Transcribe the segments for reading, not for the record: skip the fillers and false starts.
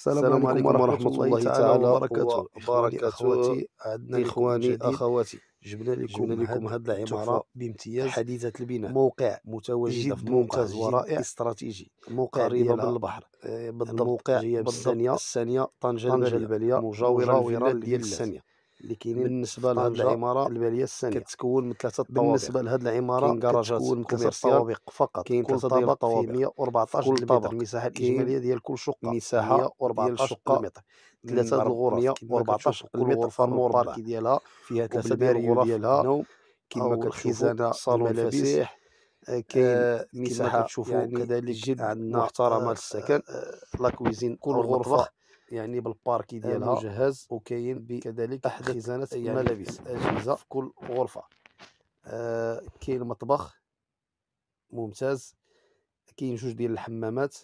السلام عليكم ورحمة الله تعالى وبركاته. إخواني وبركاته. أخواتي، عدنا لكم من إخواني جديد. أخواتي، جبنا جبنا لكم لكم هذه هاد العمارة التحفة بامتياز. حديثة البناء، موقع متواجدة في جد موقع ممتاز جد ورائع. استراتيجي، الموقع قريبة من ديالها البحر. بالضبط الموقع جاية بالضبط بالثانية الثانية طنجة طنجة البالية، البالية، مجاورة مجاورة للفيلا ديال للفيلات الثانية اللي كاينين في بالنسبة لهذه طنجة العمارة البالية الثانية. كتكون من 3 بالنسبة طوابق. لهاد العمارة كاين كراجات كتكون من 3 كوميرسيال، طوابق فقط، كاين كل 3 ديال طابق فيه الطوابق. في 114 كل المتر. طابق المساحة كاين الإجمالية ديال كل شقة مساحة ديال 114 الشقة، المتر. 3 د الغرف كما 114 كتشوفوا، كل المتر غرفة مربع، بالباركي ديالها فيها 3 ديال وبالباريو غرف ديالها النوم كما أو كتشوفوا، الخزانة صالون الملابس. الفسيح. كاين كما مساحة كتشوفوا يعني كذلك جد عندنا محترمة للسكن. لاكويزين كل أو غرفة المطبخ يعني بالباركي ديالها، مجهز وكاين كذلك بأحدث خزانة يعني الأجهزة في كل غرفة. كاين مطبخ ممتاز. كاين جوج ديال الحمامات.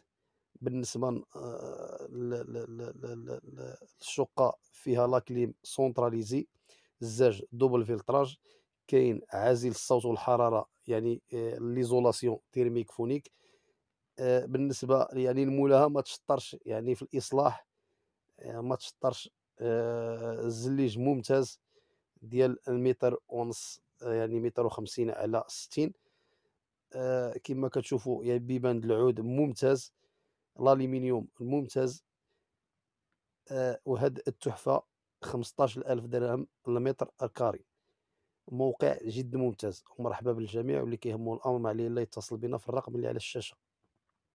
بالنسبة للشقة فيها لاكليم سونتراليزي، الزاج دوبل فلتراج، كاين عازل الصوت والحرارة يعني ليزولاسيون تيرميك فونيك. بالنسبة يعني لمولاها ما تشطرش يعني في الإصلاح، ما تشطرش. الزليج ممتاز ديال المتر ونص، يعني متر وخمسين على 60. كما كتشوفوا يعني بيبان د العود ممتاز، الألمنيوم ممتاز. وهاد التحفة 15,000 درهم المتر الكاري. موقع جد ممتاز، ومرحبا بالجميع، واللي كيهمه الأمر ما عليه إلا يتصل بنا في الرقم اللي على الشاشة.